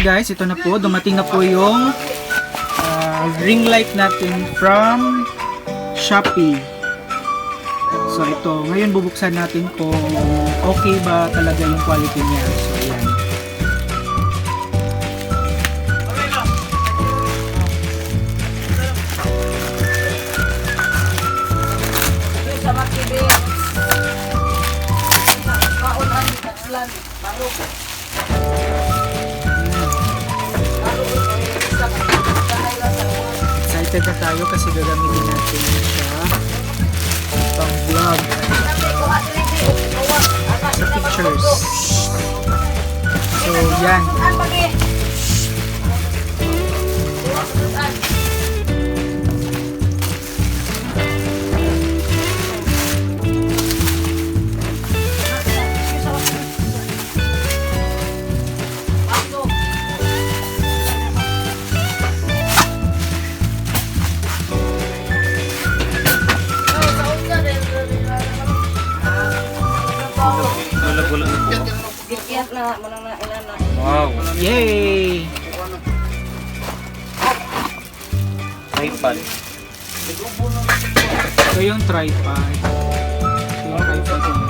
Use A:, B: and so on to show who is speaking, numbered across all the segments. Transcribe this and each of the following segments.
A: guys, ito na po. Dumating na po yung ring light natin from Shopee. So ito, ngayon bubuksan natin kung okay ba talaga yung quality niya. So ayan. Excited na tayo kasi gagamitin natin siya pang vlog sa pictures. So yan.
B: Wow!
A: Yay!
B: Tripod.
A: Ito yung tripod. Ito yung tripod niya.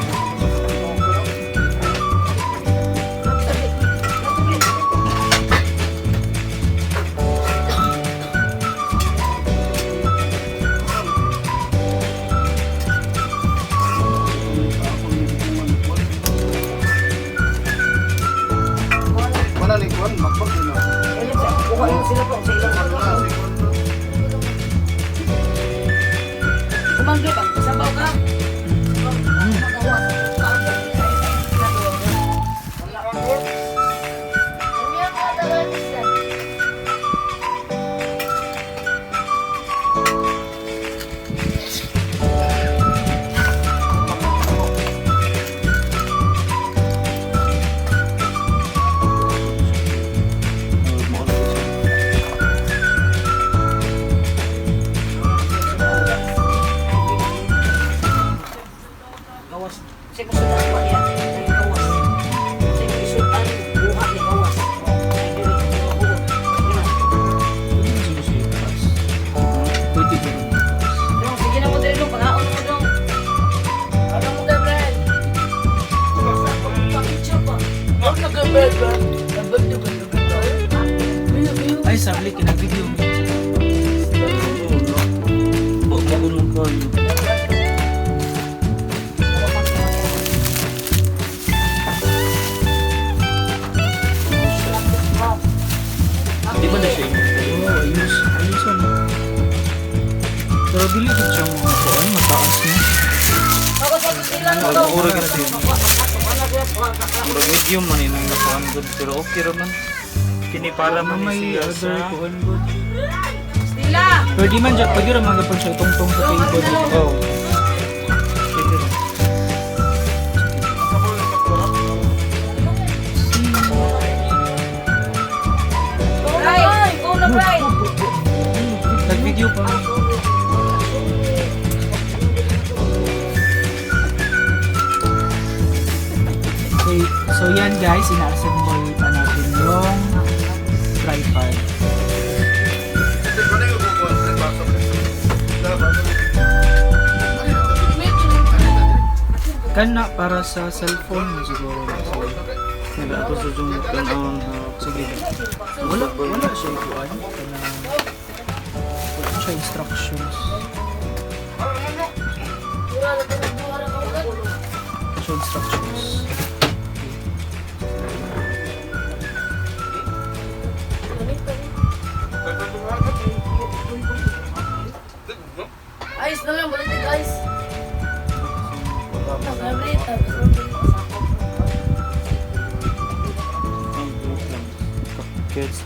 A: Ay, sabli, kinag-video mo.
B: Bagulong kayo. Di ba na siya yung
A: Oo, ayos. Ayos ano. Pero dili din siya mga kuwan, mataas na.
B: Mura ka na siya. Mura medium man yun ang nakuhan good. Pero okay raman. Kinipala man
A: May
B: siya
A: other
B: sa...
A: kuwan good. Pero di man dyan, pag yun naman gapon siya itong-tong sa table.
B: Oh. Pwede rin.
A: Nag-video pa. Okay, so yan guys, ina-assemble pa natin yung tripod. Kana para sa cellphone mo siguro.
B: Nila ito sa Zoom ang
A: Sige. Wala siya ikuan. Wala siya instructions. Siya instructions.
C: Ayos na lang, balik guys.
B: kids.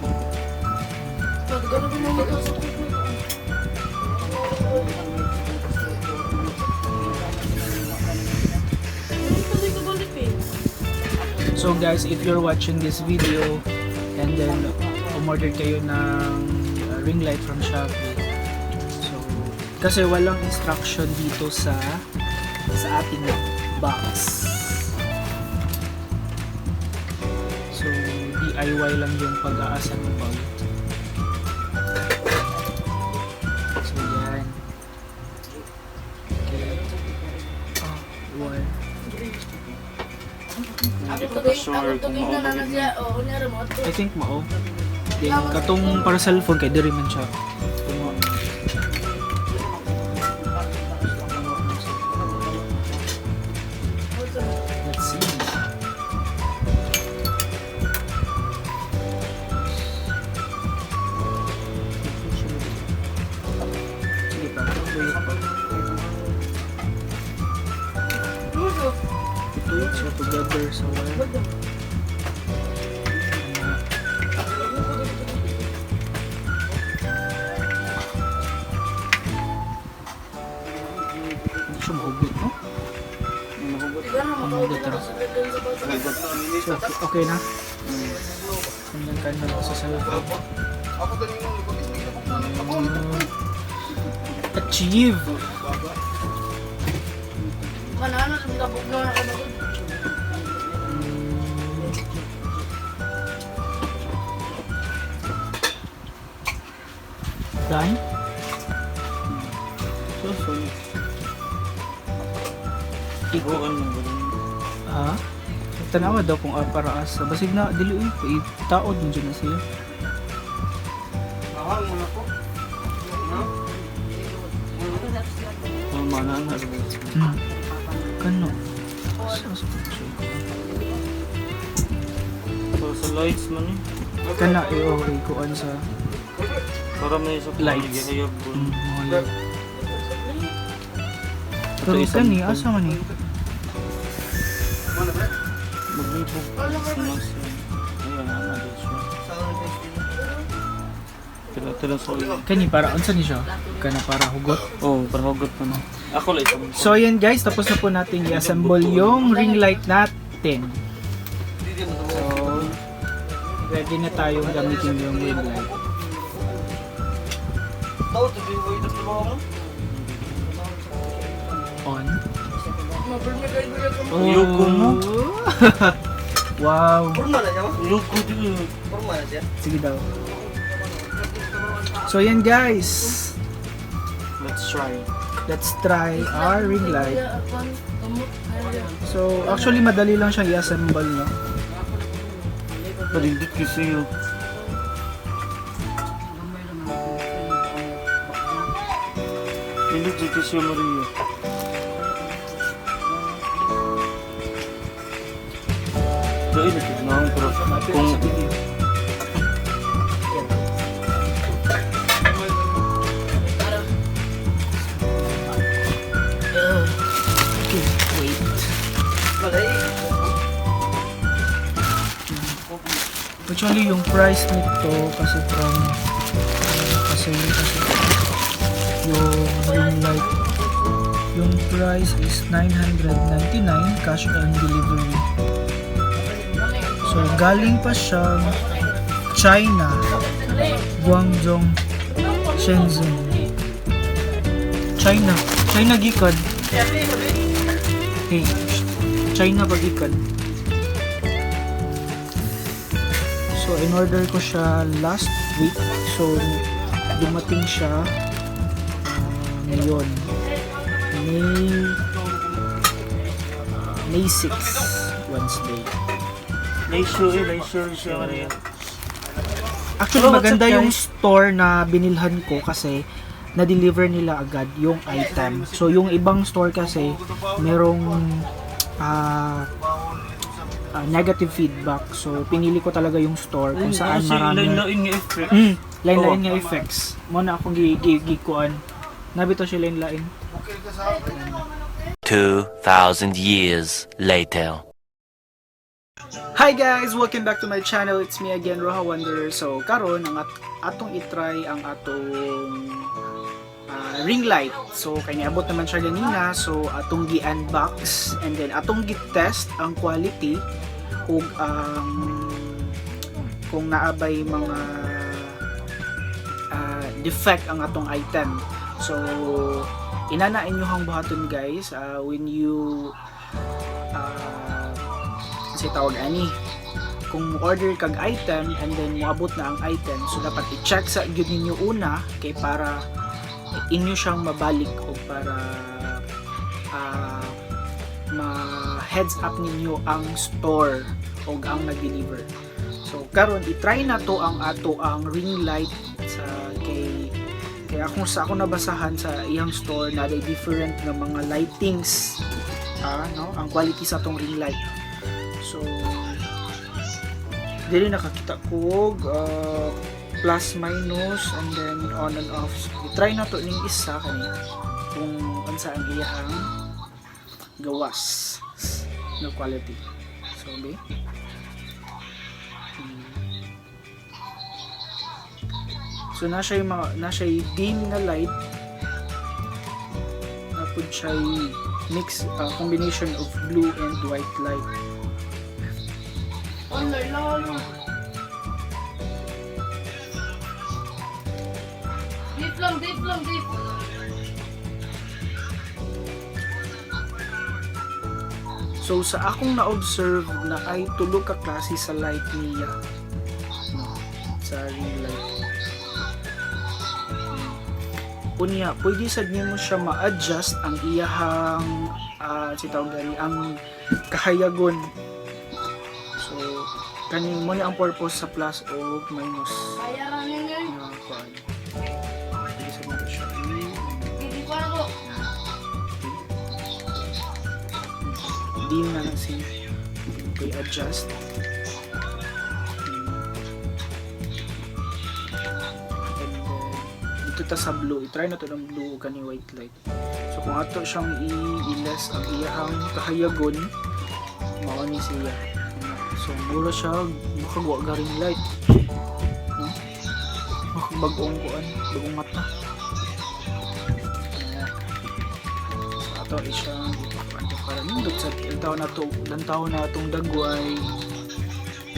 A: So guys, if you're watching this video and then umorder kayo ng ring light from Shopee, so kasi walang instruction dito sa ating box. So DIY lang yung pag-aassemble. So yan. Okay. Oh, wire.
B: Hindi ko pa sure kung maubagin niya.
A: I think mao. Then katong para cellphone kay diri man siya. Let's see. Sige pa, wait pa. Ito siya together sa wire. Hindi siya mahugot, no? Mahugot na. So, okay na? Hanggang ka na sa cellphone. Achieve! Done?
B: So, ikuan mo ba rin?
A: Ha? Tanawa daw kung para asa. Basig na, dili uy, taod mo dyan na siya.
B: Mana na.
A: Kano?
B: So, sa lights man eh.
A: Kana, okay, kuan sa
B: Para may sa
A: lights.
B: hayab po.
A: Mahal. Pero kani, asa man eh?
B: Maglibog. Sinas. Ayan, ano din siya. Tila sa ulo.
A: Kani, para, unsa ni siya? Kana para hugot?
B: Oh, para hugot pa na. Ako lang isang.
A: So yan guys, tapos na po natin i-assemble yung ring light natin. So, ready na tayong gamitin yung ring light. On.
B: Yuko mo?
A: Wow.
B: Yuko din.
A: Sige daw. So yan guys. Let's try our ring light. So actually madali lang siyang i-assemble, no?
B: Palindit kasi yun. Palindit kasi yun, Maria. Dahil na pero kung
A: Okay, wait. Actually yung price nito kasi yung ring light, yung price is 999 cash on delivery. So galing pa siya China, Guangzhou, Shenzhen. China gikan. Hey, China bagikan. So in order ko siya last week. So dumating siya ngayon. May 6 Wednesday.
B: Naisure siya, Maria.
A: Actually maganda yung store na binilhan ko kasi na-deliver nila agad yung item. So yung ibang store kasi merong negative feedback. So pinili ko talaga yung store kung saan marami
B: Lain-lain nga effect.
A: lain-lain nga effects. Muna akong gikuan. Nabito siya lain-lain.
C: 2,000 years later.
A: Hi guys! Welcome back to my channel. It's me again, Roha Wanderer. So karon ang atong itry ang atong ring light. So kay niabot naman siya ganina. So atong gi-unbox and then atong gi-test ang quality ug ang kung naabay mga defect ang atong item. So inana inyong buhaton guys when you si tawag ani kung order kag item and then moabot na ang item, so dapat i-check sa gyud ninyo una kay para inyo siyang mabalik o para ma-heads up ninyo ang store o ang nag-deliver. So karon i-try na to ang ring light sa kay ako nabasahan sa iyang store na day different nga mga lightings no ang quality sa tong ring light. So dili nakakita ko plus minus and then on and off. So, i-try na to ning isa kani kung unsa ang iyang gawas no quality. So be so na siya dim na light na pud siya mix combination of blue and white light.
D: Deep lang.
A: So sa akong na-observe na ay tulo ka klase sa light niya no, sa ring light. Unya, pwede sad nimo siya ma-adjust ang iyahang ang kahayagon. So kani mo ang purpose sa plus o minus.
D: Bayaran ninyo.
A: Pwede sad mo siya
D: Hindi ko ako.
A: di na lang si adjust. Dito ta sa blue, i-try na to ng blue kani white light. So kung ato siyang i-less ang iyahang kahayagon, mao ni siya. So mura siya makagawa garing light. No? Bagong mata. So ato isang para nindot sa lantaw na itong dagway.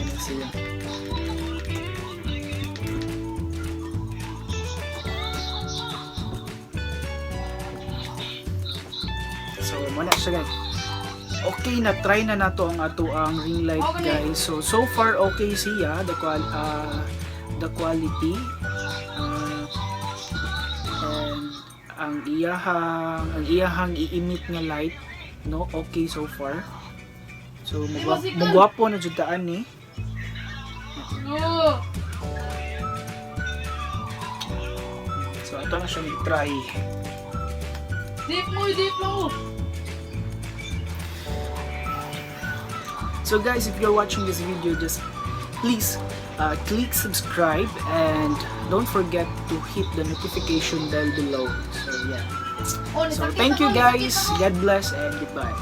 A: Ano siya. So, muna siya guys. Okay na, try na nato ang ang ring light guys. So far okay siya, the quality and ang iyahang i-emit nga light, no, okay so far. So mugwapo na jud taan ni. So ato na siya i-try.
D: Deep mo.
A: So guys, if you're watching this video, just please click subscribe and don't forget to hit the notification bell below. So yeah. So thank you guys. God bless and goodbye.